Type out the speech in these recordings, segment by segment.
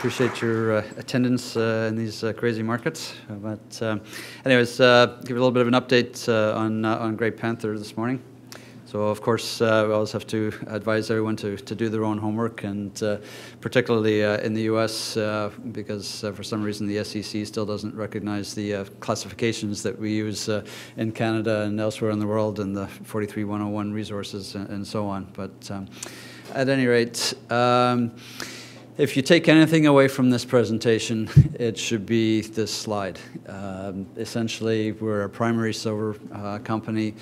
appreciate your attendance in these crazy markets. Anyways, give you a little bit of an update on Great Panther this morning. So, of course, we always have to advise everyone to do their own homework, and particularly in the U.S., because for some reason the SEC still doesn't recognize the classifications that we use in Canada and elsewhere in the world, and the 43101 resources and so on. But at any rate, if you take anything away from this presentation, it should be this slide. Essentially, we're a primary silver company.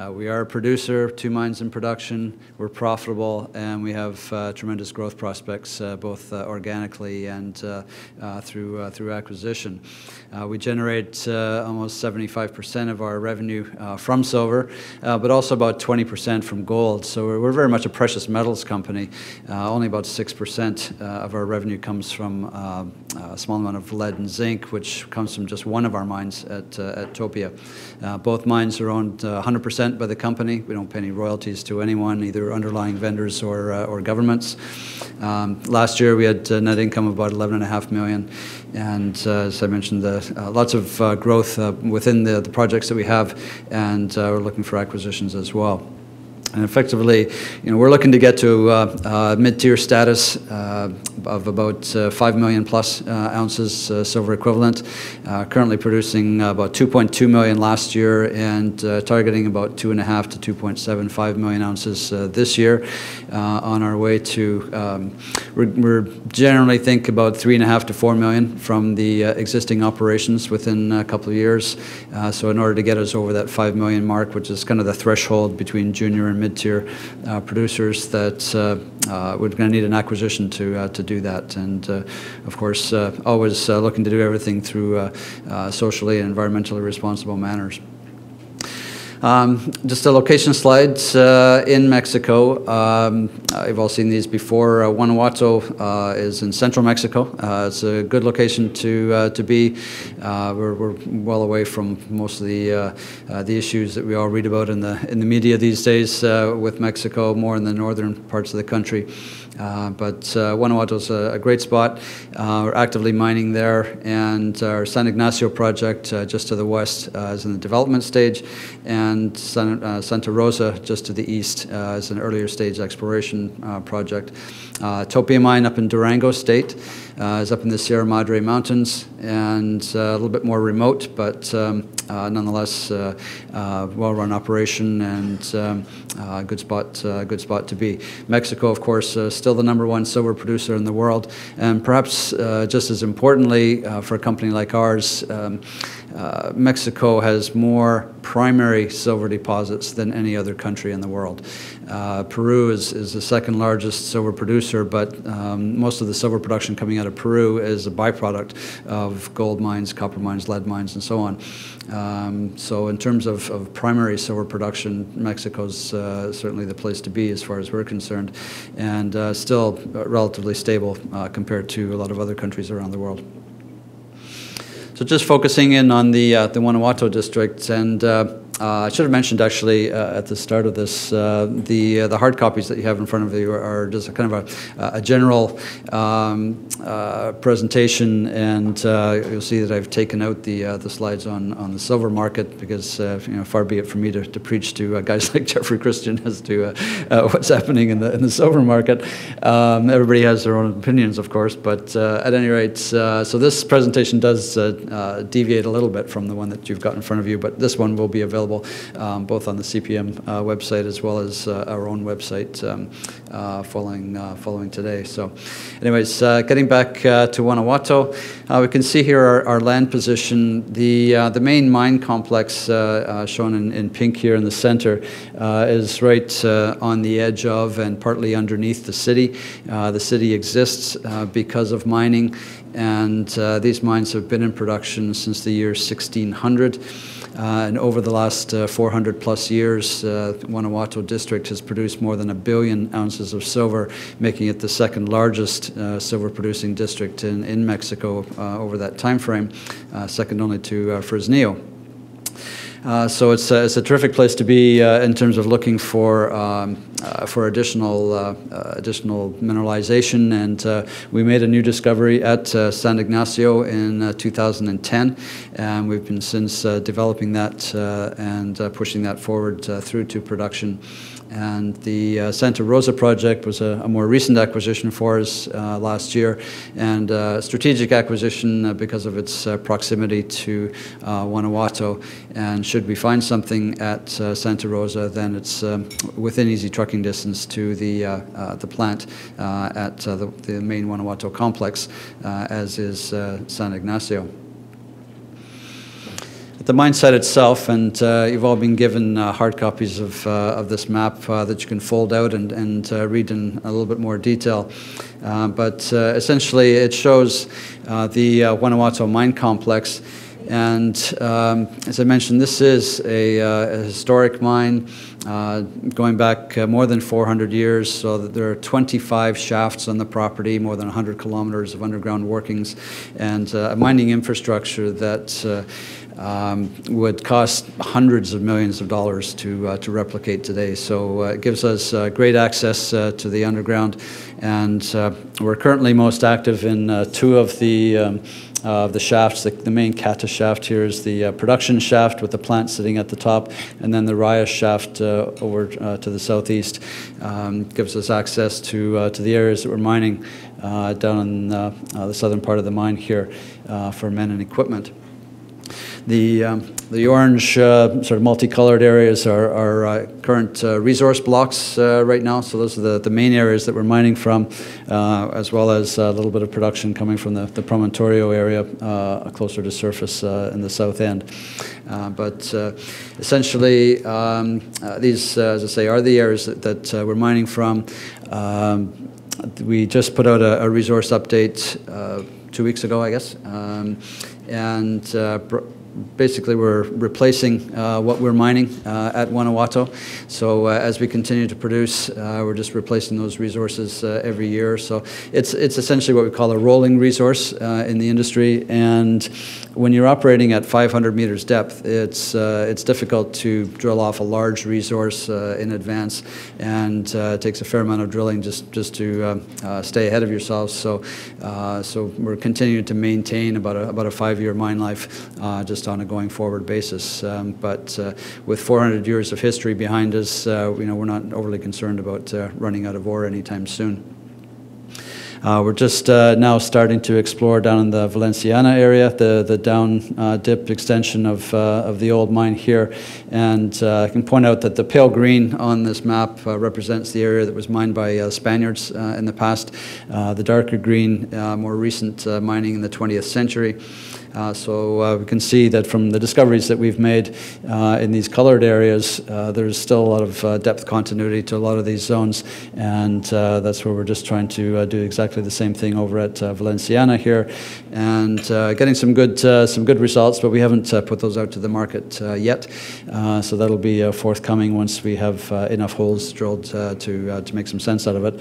We are a producer, 2 mines in production. We're profitable, and we have tremendous growth prospects, both organically and through acquisition. We generate almost 75% of our revenue from silver, but also about 20% from gold. So we're very much a precious metals company. Only about 6% of our revenue comes from a small amount of lead and zinc, which comes from just one of our mines at Topia. Both mines are owned 100% by the company. We don't pay any royalties to anyone, either underlying vendors or governments. Last year we had net income of about $11.5 million, and as I mentioned, lots of growth within the projects that we have, and we're looking for acquisitions as well. And effectively, we're looking to get to mid-tier status of about 5 million plus ounces silver equivalent. Currently producing about 2.2 million last year, and targeting about 2.5 to 2.75 million ounces this year. On our way to, we're generally think about 3.5 to 4 million from the existing operations within a couple of years. So in order to get us over that 5 million mark, which is kind of the threshold between junior and mid-tier producers, that we're going to need an acquisition to do that. And of course, always looking to do everything through socially and environmentally responsible manners. Just a location slide in Mexico. You've all seen these before. Guanajuato is in central Mexico. It's a good location to be. We're well away from most of the issues that we all read about in the media these days with Mexico, more in the northern parts of the country. But Guanajuato is a great spot. We're actively mining there, and our San Ignacio project just to the west is in the development stage, and Santa Rosa just to the east is an earlier stage exploration project. Topia mine up in Durango State is up in the Sierra Madre Mountains, and a little bit more remote, but nonetheless well-run operation, and a good spot to be. Mexico, of course, still the #1 silver producer in the world, and perhaps just as importantly for a company like ours, Mexico has more primary silver deposits than any other country in the world. Peru is the second largest silver producer, but most of the silver production coming out of Peru is a byproduct of gold mines, copper mines, lead mines, and so on. So in terms of primary silver production, Mexico's certainly the place to be as far as we're concerned, and still relatively stable compared to a lot of other countries around the world. So just focusing in on the Guanajuato district, and I should have mentioned actually at the start of this, the hard copies that you have in front of you are just a kind of a general presentation, and you'll see that I've taken out the slides on the silver market, because far be it from me to preach to guys like Jeffrey Christian as to what's happening in the silver market. Everybody has their own opinions, of course, but at any rate, so this presentation does deviate a little bit from the one that you've got in front of you, but this one will be available both on the CPM website as well as our own website following today. So anyways, getting back to Guanajuato, we can see here our land position. The main mine complex shown in pink here in the center is right on the edge of and partly underneath the city. The city exists because of mining, and these mines have been in production since the year 1600. And over the last 400 plus years, Guanajuato district has produced more than 1 billion ounces of silver, making it the second largest silver producing district in Mexico over that time frame, second only to Fresnillo. So it's a terrific place to be in terms of looking for additional mineralization, and we made a new discovery at San Ignacio in 2010, and we've been since developing that and pushing that forward through to production. And the Santa Rosa project was a more recent acquisition for us last year, and a strategic acquisition because of its proximity to Guanajuato. And should we find something at Santa Rosa, then it's within easy trucking distance to the plant at the main Guanajuato complex, as is San Ignacio. The mine site itself, and you've all been given hard copies of this map that you can fold out and read in a little bit more detail. But essentially it shows the Guanajuato mine complex. And as I mentioned, this is a historic mine going back more than 400 years, so that there are 25 shafts on the property, more than 100 kilometers of underground workings, and a mining infrastructure that would cost hundreds of millions of dollars to replicate today. So it gives us great access to the underground, and we're currently most active in two of the shafts. The main Cata shaft here is the production shaft with the plant sitting at the top, and then the Raya shaft over to the southeast gives us access to the areas that we're mining down in the southern part of the mine here for men and equipment. The orange sort of multicolored areas are current resource blocks right now. So those are the main areas that we're mining from, as well as a little bit of production coming from the Promontorio area closer to surface in the south end. But essentially, these, as I say, are the areas that we're mining from. We just put out a resource update 2 weeks ago, I guess, and basically we're replacing what we're mining at Guanajuato. So as we continue to produce, we're just replacing those resources every year. So it's essentially what we call a rolling resource in the industry. And when you're operating at 500 meters depth, it's difficult to drill off a large resource in advance, and it takes a fair amount of drilling just to stay ahead of yourselves. So we're continuing to maintain about a 5-year mine life just on a going forward basis. But with 400 years of history behind us, we're not overly concerned about running out of ore anytime soon. We're just now starting to explore down in the Valenciana area, the down dip extension of the old mine here. And I can point out that the pale green on this map represents the area that was mined by Spaniards in the past. The darker green, more recent mining in the 20th century. So we can see that from the discoveries that we've made in these colored areas, there's still a lot of depth continuity to a lot of these zones, and that's where we're just trying to do exactly the same thing over at Valenciana here, and getting some good results, but we haven't put those out to the market yet. So that'll be forthcoming once we have enough holes drilled to make some sense out of it.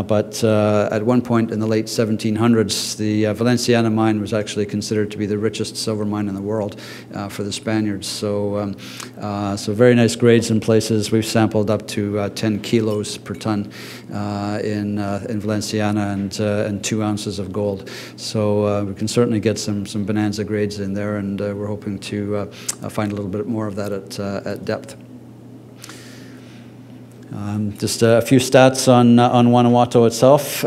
But at one point in the late 1700s, the Valenciana mine was actually considered to be the richest silver mine in the world for the Spaniards. So, so very nice grades in places. We've sampled up to 10 kilos per ton in Valenciana, and 2 ounces of gold. So we can certainly get some bonanza grades in there, and we're hoping to find a little bit more of that at depth. Just a few stats on Guanajuato itself.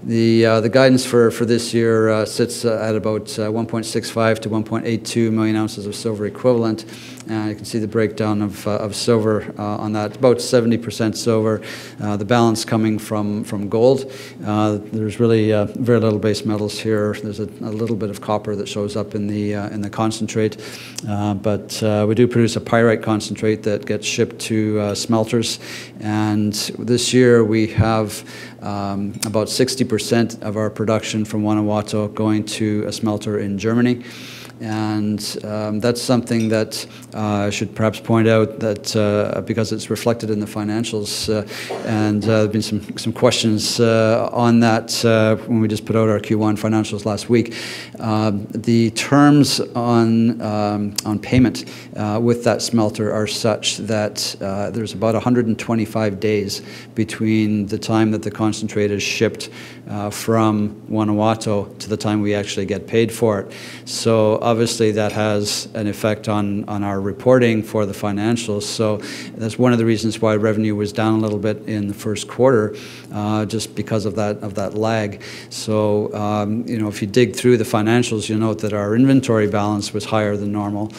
The guidance for this year sits at about 1.65 to 1.82 million ounces of silver equivalent. You can see the breakdown of silver on that. About 70% silver, the balance coming from gold. There's really very little base metals here. There's a little bit of copper that shows up in the concentrate, but we do produce a pyrite concentrate that gets shipped to smelters. And this year we have about 60% of our production from Guanajuato going to a smelter in Germany. And that's something that I should perhaps point out that because it's reflected in the financials, and there have been some questions on that when we just put out our Q1 financials last week. The terms on payment with that smelter are such that there's about 125 days between the time that the concentrate is shipped from Guanajuato to the time we actually get paid for it. So obviously that has an effect on our reporting for the financials. So that's one of the reasons why revenue was down a little bit in the first quarter, just because of that lag. So you know, if you dig through the financials, you'll note that our inventory balance was higher than normal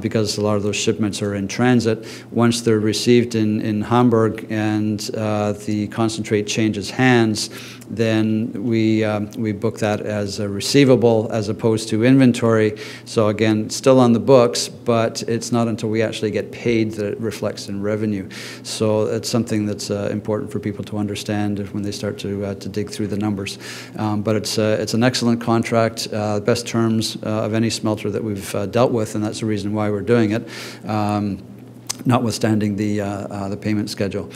because a lot of those shipments are in transit. Once they're received in Hamburg and the concentrate changes hands, then we book that as a receivable as opposed to inventory. So again, still on the books, but it's not until we actually get paid that it reflects in revenue. So it's something that's important for people to understand when they start to dig through the numbers. But it's an excellent contract, best terms of any smelter that we've dealt with, and that's the reason why we're doing it. Notwithstanding the payment schedule.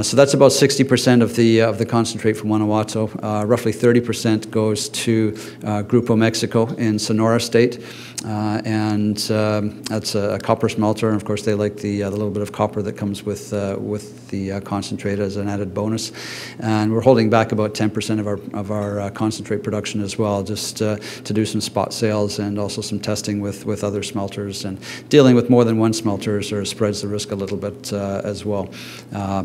So that's about 60% of the concentrate from Guanajuato. Roughly 30% goes to Grupo Mexico in Sonora State. And that's a copper smelter, and of course they like the little bit of copper that comes with the concentrate as an added bonus. And we're holding back about 10% of our concentrate production as well, just to do some spot sales and also some testing with other smelters. And dealing with more than one smelter sort of spreads the risk a little bit as well,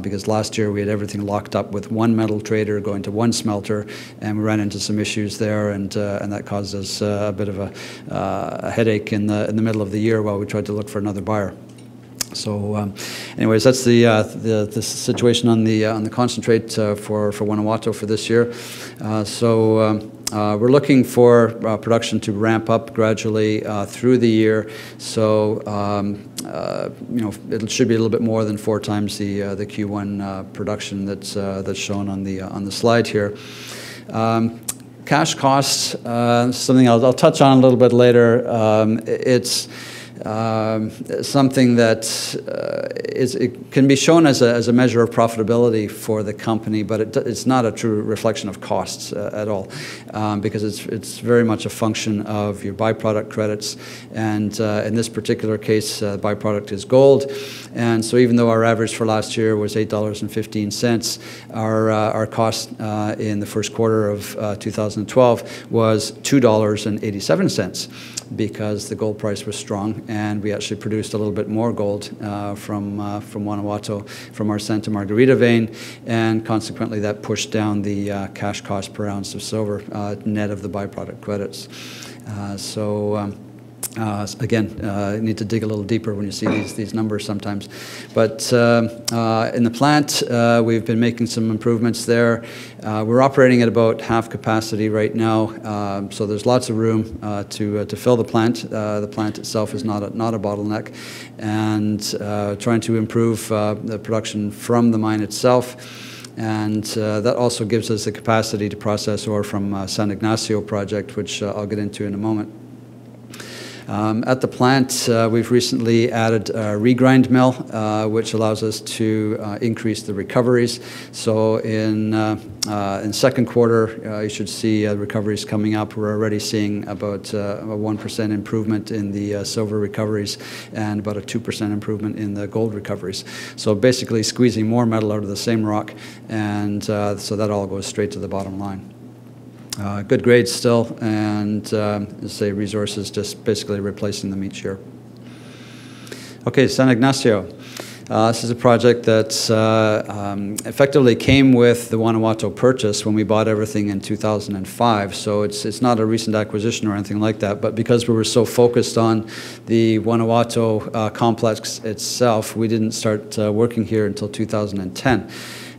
because last year we had everything locked up with one metal trader going to one smelter, and we ran into some issues there, and that caused us a bit of a headache in the middle of the year while we tried to look for another buyer. So, anyways, that's the situation on the concentrate for Guanajuato for this year. We're looking for production to ramp up gradually through the year. So, you know, it should be a little bit more than 4 times the Q1 production that's shown on the slide here. Cash costs, something I'll touch on a little bit later. It's something that it can be shown as a measure of profitability for the company, but it's not a true reflection of costs at all, because it's very much a function of your byproduct credits, and in this particular case, byproduct is gold, and so even though our average for last year was $8.15, our cost in the first quarter of 2012 was $2.87, because the gold price was strong, and we actually produced a little bit more gold from Guanajuato, from our Santa Margarita vein, and consequently that pushed down the cash cost per ounce of silver, net of the byproduct credits. Again, you need to dig a little deeper when you see these numbers sometimes. But in the plant, we've been making some improvements there. We're operating at about half capacity right now, so there's lots of room to fill the plant. The plant itself is not a bottleneck, and trying to improve the production from the mine itself. And that also gives us the capacity to process ore from San Ignacio project, which I'll get into in a moment. At the plant, we've recently added a regrind mill, which allows us to increase the recoveries. So in second quarter, you should see recoveries coming up. We're already seeing about a 1% improvement in the silver recoveries and about a 2% improvement in the gold recoveries. So basically squeezing more metal out of the same rock, and so that all goes straight to the bottom line. Good grades still, and say resources just basically replacing them each year. Okay, San Ignacio. This is a project that effectively came with the Guanajuato purchase when we bought everything in 2005. So it's not a recent acquisition or anything like that, but because we were so focused on the Guanajuato complex itself, we didn't start working here until 2010.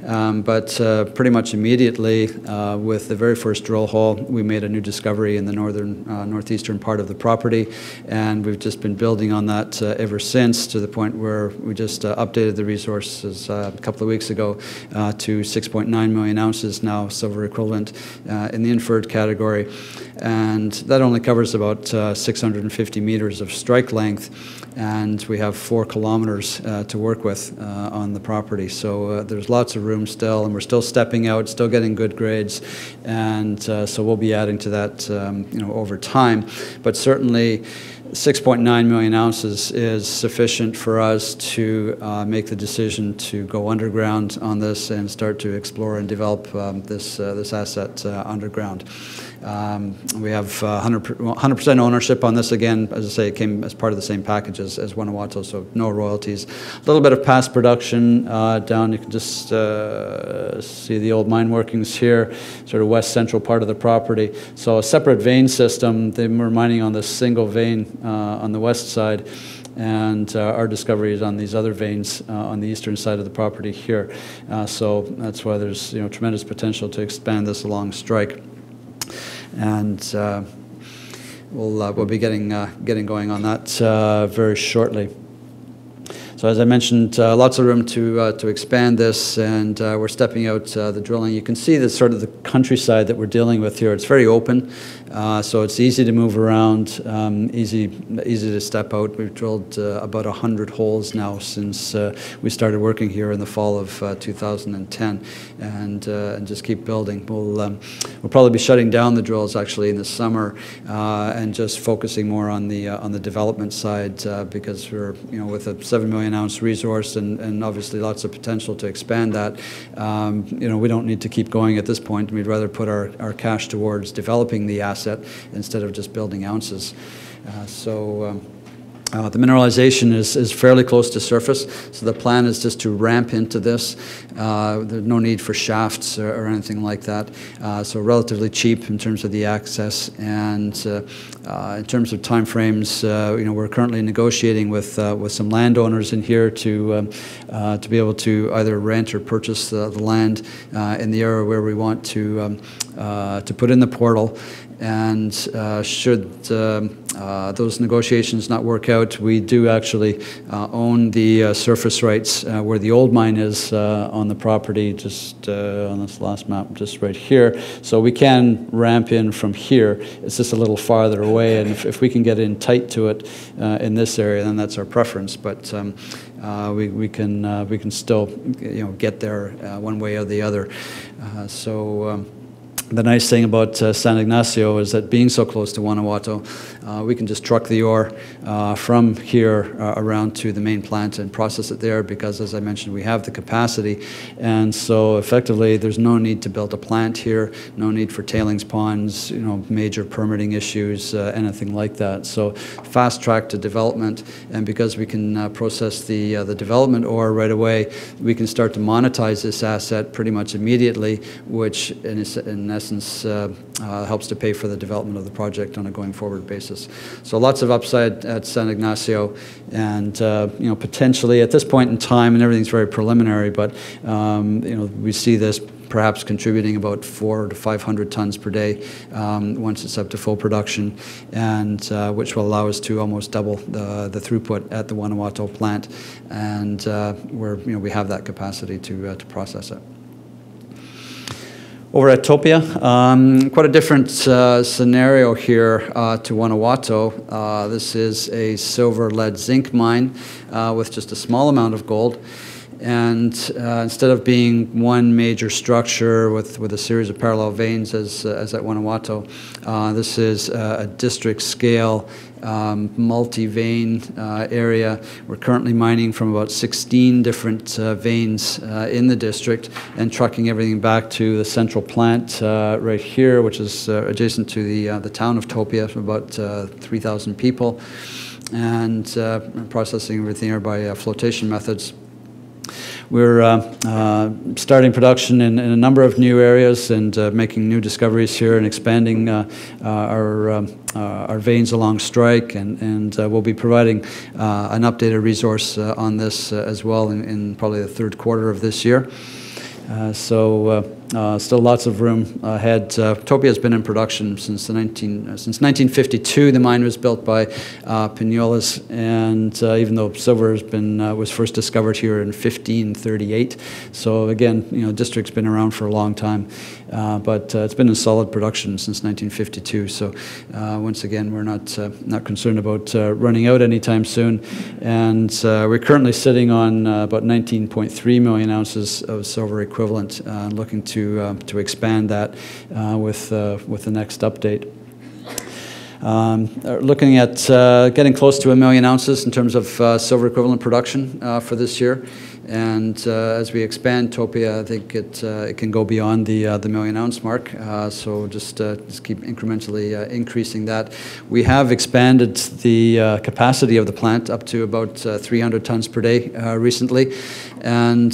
but pretty much immediately with the very first drill hole, we made a new discovery in the northeastern part of the property, and we've just been building on that ever since, to the point where we just updated the resources a couple of weeks ago to 6.9 million ounces now, silver equivalent, in the inferred category. And that only covers about 650 meters of strike length, and we have 4 kilometers to work with on the property. So there's lots of room still, and we're still stepping out, still getting good grades, and so we'll be adding to that over time. But certainly 6.9 million ounces is sufficient for us to make the decision to go underground on this and start to explore and develop this asset underground. We have 100% ownership on this. Again, as I say, it came as part of the same package as Guanajuato, so no royalties. A little bit of past production down. You can just see the old mine workings here, sort of west central part of the property. So a separate vein system. They were mining on this single vein on the west side, and our discovery is on these other veins on the eastern side of the property here. So that's why there's tremendous potential to expand this along strike. And we'll be getting going on that very shortly. So as I mentioned, lots of room to expand this, and we're stepping out the drilling. You can see the sort of the countryside that we're dealing with here. It's very open, so it's easy to move around, easy to step out. We've drilled about 100 holes now since we started working here in the fall of 2010, and just keep building. We'll probably be shutting down the drills actually in the summer and just focusing more on the development side because we're with a 7 million ounce resource and obviously lots of potential to expand that. We don't need to keep going at this point. We'd rather put our cash towards developing the asset instead of just building ounces. The mineralization is fairly close to surface, so the plan is just to ramp into this. There's no need for shafts or anything like that, so relatively cheap in terms of the access. And in terms of time frames, we're currently negotiating with some landowners in here to be able to either rent or purchase the land in the area where we want to put in the portal. And should those negotiations not work out, we do actually own the surface rights where the old mine is on the property, just on this last map, just right here. So we can ramp in from here. It's just a little farther away, and if we can get in tight to it in this area, then that's our preference. But we can still get there one way or the other. The nice thing about San Ignacio is that being so close to Guanajuato, we can just truck the ore from here around to the main plant and process it there because, as I mentioned, we have the capacity. And so effectively, there's no need to build a plant here, no need for tailings ponds, major permitting issues, anything like that. So fast track to development, and because we can process the development ore right away, we can start to monetize this asset pretty much immediately, which in essence helps to pay for the development of the project on a going forward basis. So lots of upside at San Ignacio, and potentially at this point in time, and everything's very preliminary, but we see this perhaps contributing about 400 to 500 tons per day once it's up to full production, and which will allow us to almost double the throughput at the Guanajuato plant, and where we have that capacity to process it. Over at Topia, quite a different scenario here to Guanajuato. This is a silver, lead, zinc mine with just a small amount of gold. And instead of being one major structure with a series of parallel veins as at Guanajuato, this is a district scale multi-vein area. We're currently mining from about 16 different veins in the district and trucking everything back to the central plant right here, which is adjacent to the town of Topia, about 3,000 people, and processing everything here by flotation methods. We're starting production in a number of new areas and making new discoveries here and expanding our veins along strike, and we'll be providing an updated resource on this as well in probably the third quarter of this year. Still lots of room ahead. Topia has been in production since 1952. The mine was built by Pignolas, and even though silver was first discovered here in 1538, so again, district's been around for a long time, but it's been in solid production since 1952. So once again, we're not concerned about running out anytime soon, and we're currently sitting on about 19.3 million ounces of silver equivalent, looking to expand that with the next update. Looking at getting close to 1 million ounces in terms of silver equivalent production for this year. And as we expand Topia, I think it can go beyond the 1 million ounce mark. So just keep incrementally increasing that. We have expanded the capacity of the plant up to about 300 tons per day recently. And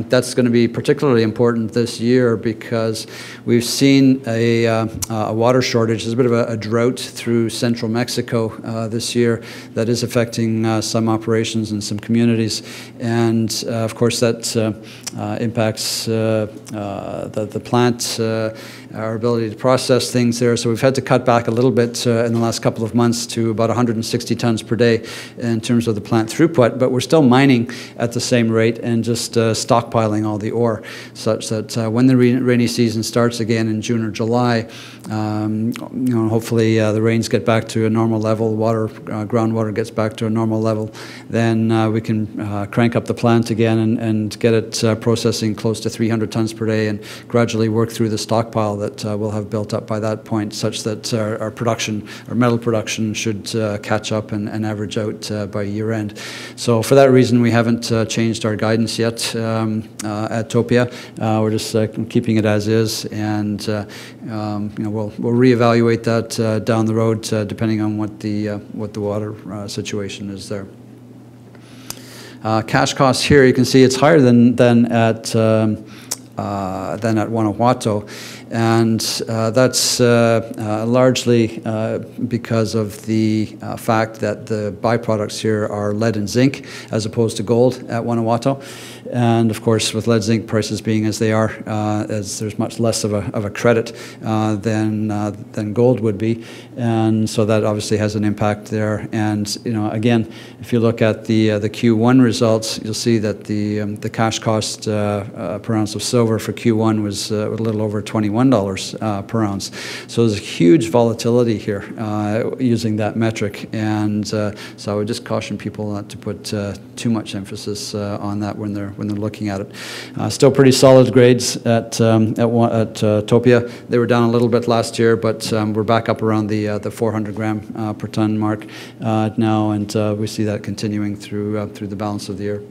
that's going to be particularly important this year because we've seen a water shortage. There's a bit of a drought through central Mexico this year that is affecting some operations and some communities. And of course, that impacts the plant, our ability to process things there. So we've had to cut back a little bit in the last couple of months to about 160 tons per day in terms of the plant throughput, but we're still mining at the same rate and just stockpiling all the ore, such that when the rainy season starts again in June or July, hopefully the rains get back to a normal level, groundwater gets back to a normal level, then we can crank up the plant again and get it processing close to 300 tons per day and gradually work through the stockpile that we'll have built up by that point, such that our metal production should catch up and average out by year end. So for that reason, we haven't changed our guidance yet at Topia. We're just keeping it as is, and we'll reevaluate that down the road depending on what the water situation is there. Cash costs here, you can see it's higher than at Guanajuato, and that's largely because of the fact that the byproducts here are lead and zinc as opposed to gold at Guanajuato. And of course, with lead zinc prices being as they are, as there's much less of a credit than gold would be, and so that obviously has an impact there. And again, if you look at the Q1 results, you'll see that the cash cost per ounce of silver for Q1 was a little over $21 per ounce. So there's a huge volatility here using that metric, and so I would just caution people not to put too much emphasis on that when they're looking at it. Still pretty solid grades at Topia. They were down a little bit last year, but we're back up around the 400 gram per ton mark now, and we see that continuing through the balance of the year.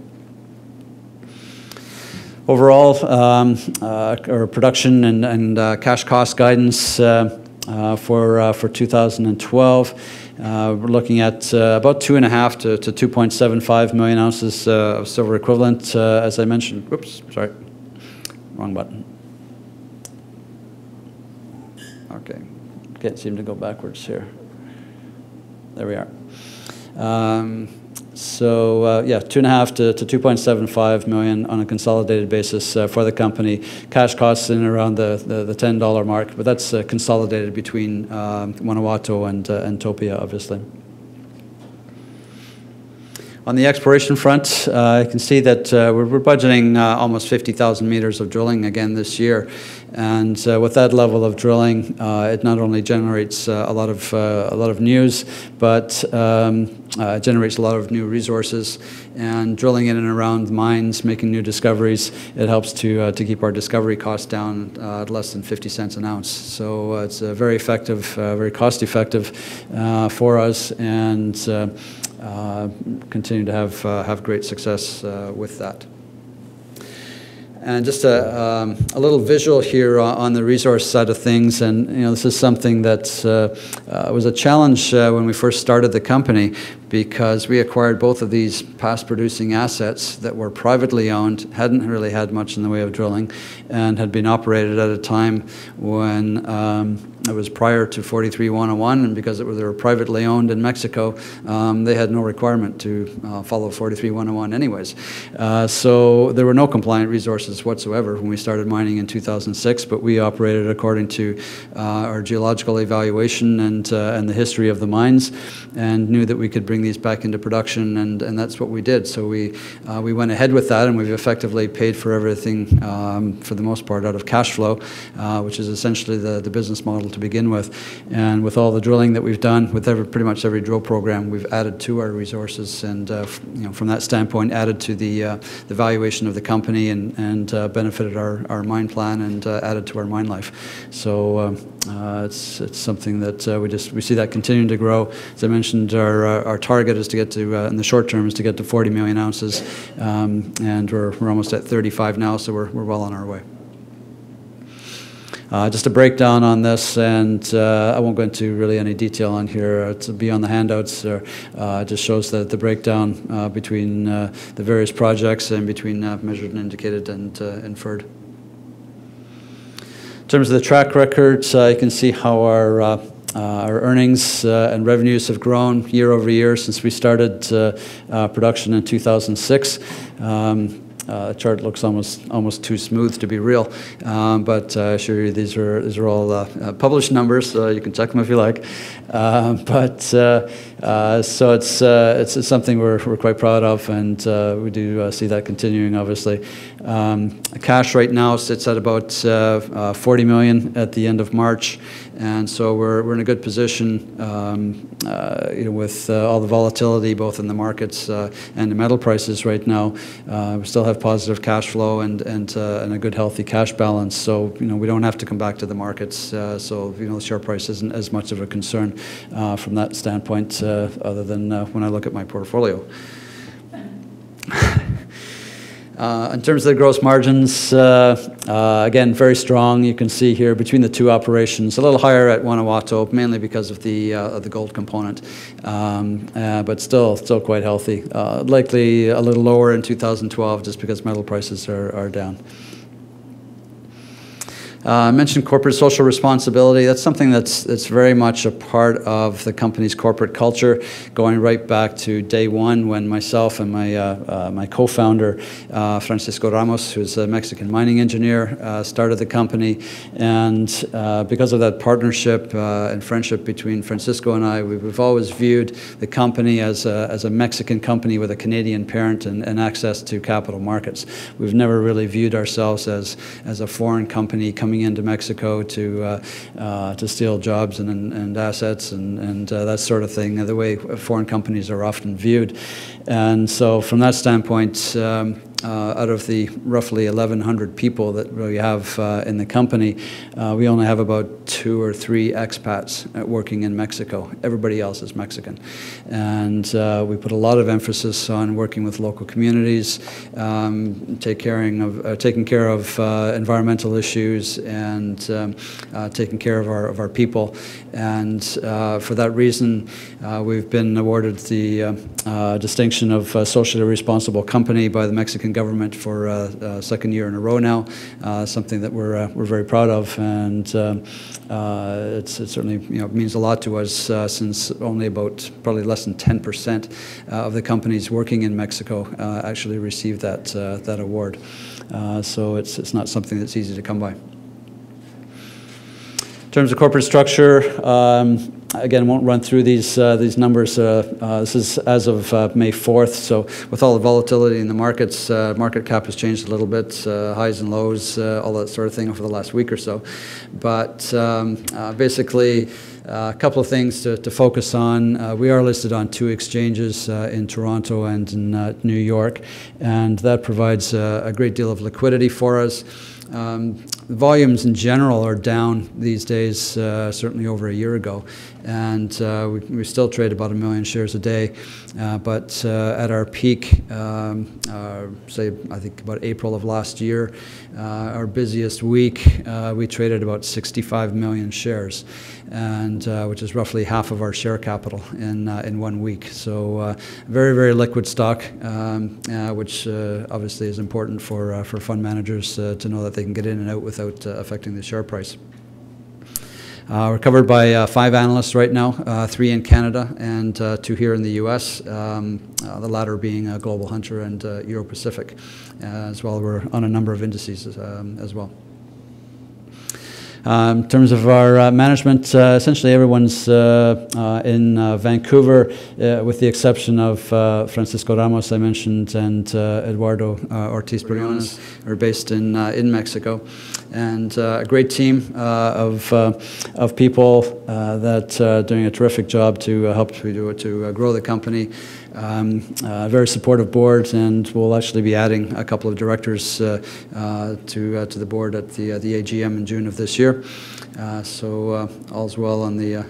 Overall, our production and cash cost guidance for 2012. We're looking at about 2.5 to 2.75 million ounces of silver equivalent, as I mentioned. Whoops, sorry, wrong button. Okay, can't seem to go backwards here. There we are. Yeah, 2.5 to 2.75 million on a consolidated basis for the company. Cash costs in around the $10 mark, but that's consolidated between Guanajuato and Topia, obviously. On the exploration front, you can see that we're budgeting almost 50,000 meters of drilling again this year. And with that level of drilling, it not only generates a lot of news, but it generates a lot of new resources. And drilling in and around mines, making new discoveries, it helps to keep our discovery costs down at less than 50 cents an ounce. So it's very effective, very cost-effective for us, and continue to have great success with that. And just a little visual here on the resource side of things, and this is something that was a challenge when we first started the company, because we acquired both of these past-producing assets that were privately owned, hadn't really had much in the way of drilling, and had been operated at a time when It was prior to 43-101, and because they were privately owned in Mexico, they had no requirement to follow 43-101 anyways. So there were no compliant resources whatsoever when we started mining in 2006, but we operated according to our geological evaluation and the history of the mines, and knew that we could bring these back into production, and that's what we did. So we went ahead with that, and we've effectively paid for everything for the most part out of cash flow, which is essentially the business model to begin with. And with all the drilling that we've done, with pretty much every drill program, we've added to our resources, and from that standpoint, added to the valuation of the company, and benefited our mine plan, and added to our mine life. So it's something that we see that continuing to grow. As I mentioned, our target is to get to in the short term is to get to 40 million ounces, and we're almost at 35 now, so we're well on our way. Just a breakdown on this, and I won't go into really any detail on here. It'll be on the handouts. Just shows the breakdown between the various projects and between measured and indicated and inferred. In terms of the track record, you can see how our earnings and revenues have grown year over year since we started production in 2006. The chart looks almost too smooth to be real, but I assure you these are all published numbers, so you can check them if you like. So it's something we're quite proud of, and we do see that continuing, obviously. Cash right now sits at about 40 million at the end of March, and so we're in a good position, with all the volatility both in the markets and the metal prices right now. We still have positive cash flow and a good healthy cash balance, so we don't have to come back to the markets. So the share price isn't as much of a concern from that standpoint, other than when I look at my portfolio. In terms of the gross margins, again, very strong. You can see here between the two operations, a little higher at GUANAJUATO, mainly because of the gold component, but still quite healthy. Likely a little lower in 2012, just because metal prices are down. I mentioned corporate social responsibility. That's something that's very much a part of the company's corporate culture, going right back to day one when myself and my co-founder, Francisco Ramos, who's a Mexican mining engineer, started the company. And because of that partnership and friendship between Francisco and I, we've always viewed the company as a Mexican company with a Canadian parent and access to capital markets. We've never really viewed ourselves as a foreign company coming into Mexico to steal jobs and assets and that sort of thing, the way foreign companies are often viewed. And so from that standpoint, out of the roughly 1,100 people that we have in the company, we only have about 2 or 3 expats working in Mexico. Everybody else is Mexican. And we put a lot of emphasis on working with local communities, taking care of environmental issues, and taking care of our people. And for that reason, we've been awarded the distinction of socially responsible company by the Mexican government for a second year in a row now, something that we're very proud of, and it certainly means a lot to us since only about probably less than 10% of the companies working in Mexico actually received that award. So it's not something that's easy to come by. In terms of corporate structure, again, won't run through these numbers. This is as of May 4th, so with all the volatility in the markets, market cap has changed a little bit, highs and lows, all that sort of thing over the last week or so. But basically, a couple of things to focus on. We are listed on 2 exchanges in Toronto and in New York, and that provides a great deal of liquidity for us. The volumes in general are down these days, certainly over a year ago, and we still trade about 1 million shares a day, but at our peak, say I think about April of last year, our busiest week, we traded about 65 million shares, and which is roughly half of our share capital in 1 week. So very, very liquid stock, which obviously is important for fund managers to know that they can get in and out without affecting the share price. We're covered by 5 analysts right now, 3 in Canada and 2 here in the U.S., the latter being Global Hunter and Euro Pacific. As well, we're on a number of indices as well. In terms of our management, essentially everyone's in Vancouver, with the exception of Francisco Ramos, I mentioned, and Eduardo Ortiz Briones are based in Mexico. And a great team of people that are doing a terrific job to help to grow the company. A very supportive board, and we'll actually be adding a couple of directors to the board at the AGM in June of this year. So all's well on the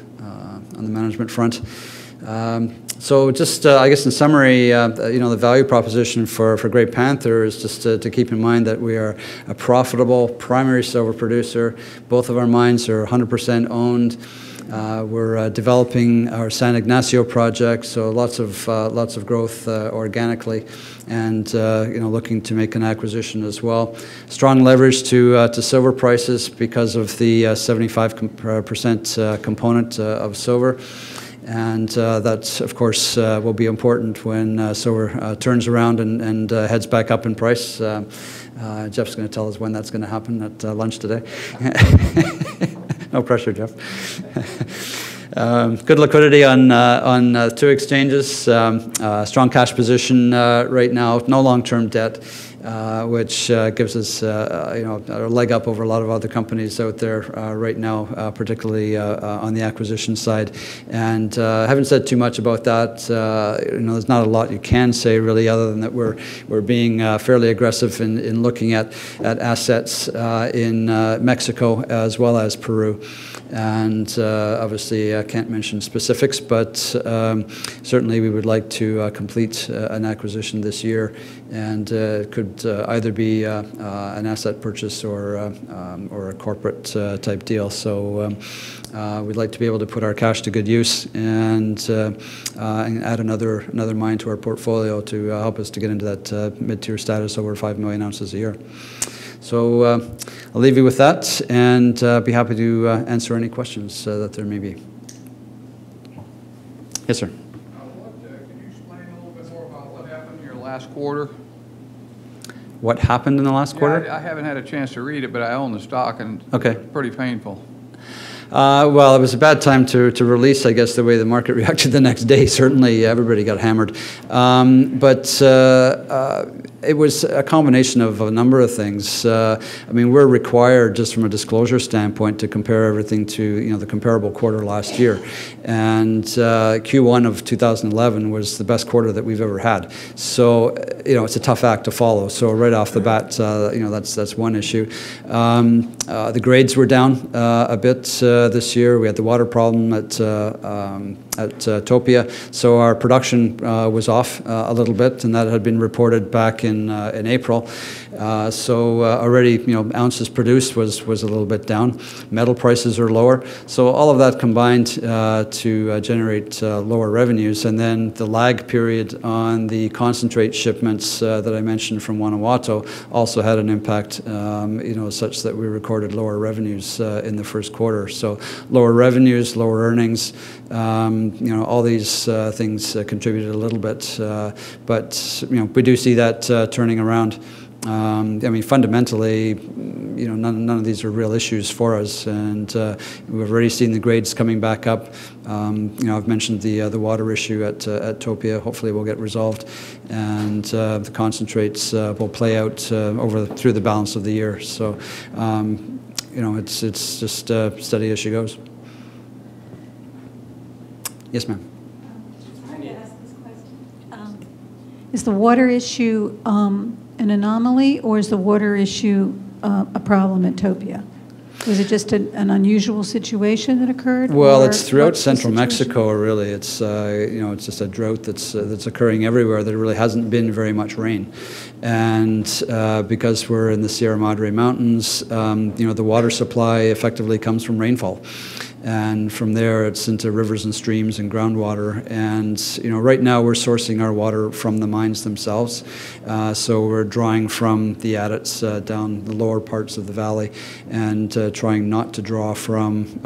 management front. So just, I guess in summary, the value proposition for Great Panther is just to keep in mind that we are a profitable primary silver producer. Both of our mines are 100% owned. We're developing our San Ignacio project, so lots of growth organically, and looking to make an acquisition as well. Strong leverage to silver prices because of the 75% component of silver. And that, of course, will be important when silver turns around and heads back up in price. Jeff's going to tell us when that's going to happen at lunch today. No pressure, Jeff. Good liquidity on 2 exchanges. Strong cash position right now. No long-term debt, which gives us a leg up over a lot of other companies out there right now, particularly on the acquisition side. And I haven't said too much about that. There's not a lot you can say really, other than that we're being fairly aggressive in looking at assets in Mexico as well as Peru. And obviously I can't mention specifics, but certainly we would like to complete an acquisition this year, and it could either be an asset purchase or a corporate type deal. So we'd like to be able to put our cash to good use and add another mine to our portfolio to help us to get into that mid-tier status over 5 million ounces a year. So I'll leave you with that, and be happy to answer any questions that there may be. Yes, sir. Can you explain a little bit more about what happened in your last quarter? What happened in the last quarter? I haven't had a chance to read it, but I own the stock, and okay. It's pretty painful. Well, it was a bad time to release, I guess, the way the market reacted the next day. Certainly, everybody got hammered. But it was a combination of a number of things. I mean, we're required, just from a disclosure standpoint, to compare everything to the comparable quarter last year. And Q1 of 2011 was the best quarter that we've ever had. So, it's a tough act to follow. So right off the bat, that's one issue. The grades were down a bit this year. We had the water problem at Topia, so our production was off a little bit, and that had been reported back in April. So already, ounces produced was a little bit down. Metal prices are lower, so all of that combined to generate lower revenues. And then the lag period on the concentrate shipments that I mentioned from Guanajuato also had an impact, such that we recorded lower revenues in the first quarter. So lower revenues, lower earnings, all these things contributed a little bit, but we do see that turning around. I mean, fundamentally, none of these are real issues for us, and we've already seen the grades coming back up. I've mentioned the water issue at Topia. Hopefully, will get resolved, and the concentrates will play out through the balance of the year. So, it's just steady as she goes. Yes, ma'am. I wanted to ask this question. Is the water issue an anomaly, or is the water issue a problem at Topia? Was it just an unusual situation that occurred? Well, it's throughout central Mexico, really. It's it's just a drought that's occurring everywhere. There really hasn't been very much rain, and because we're in the Sierra Madre Mountains, the water supply effectively comes from rainfall. and from there it's into rivers and streams and groundwater. And right now we're sourcing our water from the mines themselves, so we're drawing from the adits down the lower parts of the valley, and trying not to draw from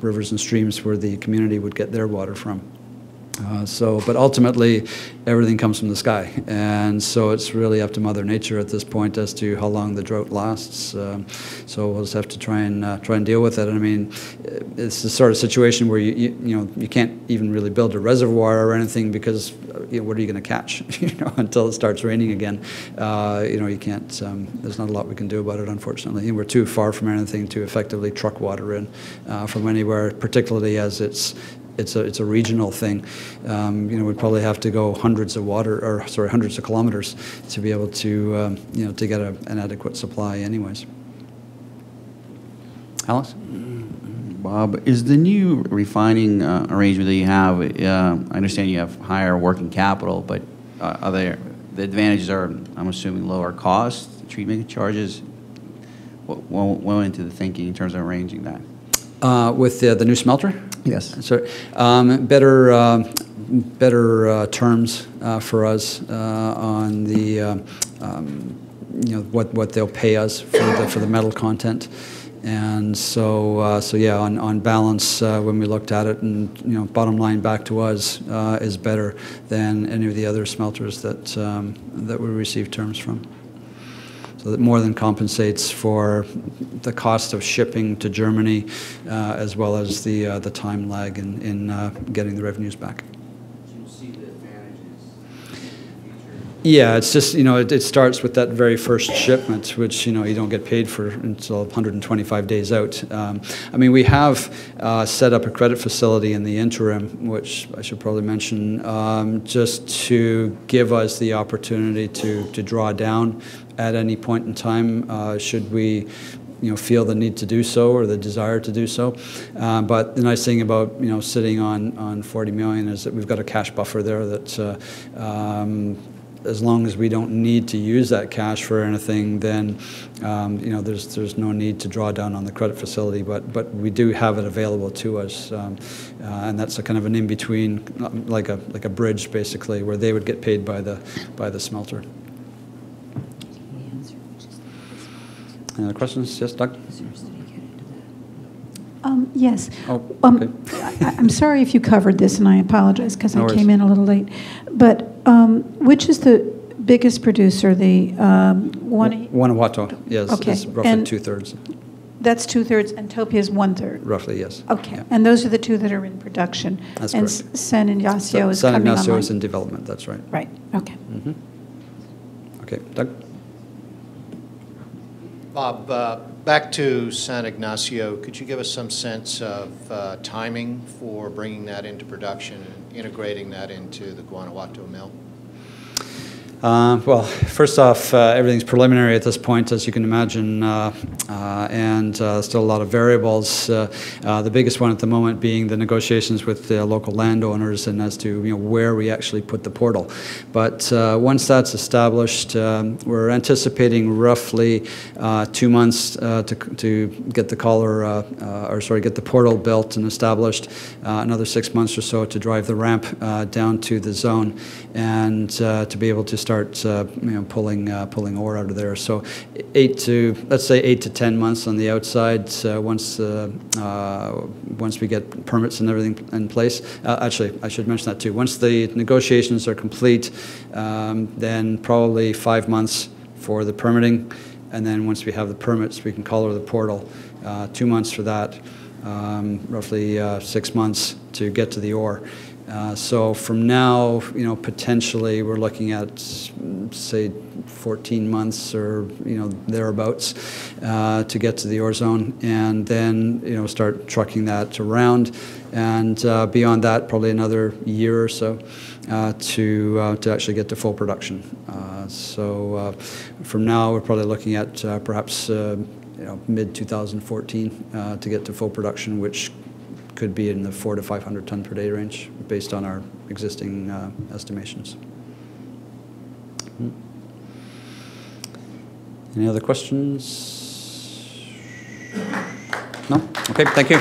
rivers and streams where the community would get their water from. But ultimately, everything comes from the sky, and so it's really up to Mother Nature at this point as to how long the drought lasts. So we'll just have to try and deal with it. And I mean, it's the sort of situation where you can't even really build a reservoir or anything, because what are you going to catch? Until it starts raining again, you can't. There's not a lot we can do about it, unfortunately. We're too far from anything to effectively truck water in from anywhere, particularly as it's a regional thing. We'd probably have to go hundreds of kilometers to be able to to get an adequate supply, anyways. Alex? Bob, is the new refining arrangement that you have? I understand you have higher working capital, but the advantages are, I'm assuming, lower cost, treatment charges. What went into the thinking in terms of arranging that? With the new smelter? Yes. So, better terms for us on the what they'll pay us for the metal content, and so yeah, on balance, when we looked at it, and bottom line back to us is better than any of the other smelters that we receive terms from. So that more than compensates for the cost of shipping to Germany, as well as the time lag in getting the revenues back. Do you see the advantages in the future? Yeah, it's just, it starts with that very first shipment, which, you don't get paid for until 125 days out. I mean, we have set up a credit facility in the interim, which I should probably mention, just to give us the opportunity to draw down at any point in time, should we feel the need to do so or the desire to do so. But the nice thing about sitting on 40 million is that we've got a cash buffer there that as long as we don't need to use that cash for anything, then there's no need to draw down on the credit facility. But we do have it available to us, and that's a kind of an in-between, like a bridge basically, where they would get paid by the smelter. Any other questions? Yes, Doug? Yes. Oh, okay. I'm sorry if you covered this, and I apologize because No I worries. came in a little late. But which is the biggest producer? The GUANAJUATO, yes, Okay. is roughly And 2/3. That's 2/3, and Topia is 1/3. Roughly, yes. Okay, Yeah. and those are the two that are in production. That's and correct. San Ignacio is San coming Ignacio online. is in development, that's right. Right. Okay. Mm-hmm. Okay, Doug? Bob, back to San Ignacio, could you give us some sense of timing for bringing that into production and integrating that into the GUANAJUATO mill? Well, first off, everything's preliminary at this point, as you can imagine, and still a lot of variables. The biggest one at the moment being the negotiations with the local landowners and as to where we actually put the portal. But once that's established, we're anticipating roughly 2 months to get the get the portal built and established. Another 6 months or so to drive the ramp down to the zone, and to be able to start pulling ore out of there. So let's say 8 to 10 months on the outside. Once we get permits and everything in place. Actually, I should mention that too. Once the negotiations are complete, then probably 5 months for the permitting, and then once we have the permits, we can color the portal. 2 months for that. Roughly 6 months to get to the ore. So from now, potentially we're looking at, say, 14 months or, thereabouts to get to the ore zone, and then, start trucking that around. And beyond that, probably another year or so to actually get to full production. So from now, we're probably looking at perhaps, mid-2014 to get to full production, which could be in the 400 to 500 ton per day range based on our existing estimations. Any other questions? No? Okay, thank you.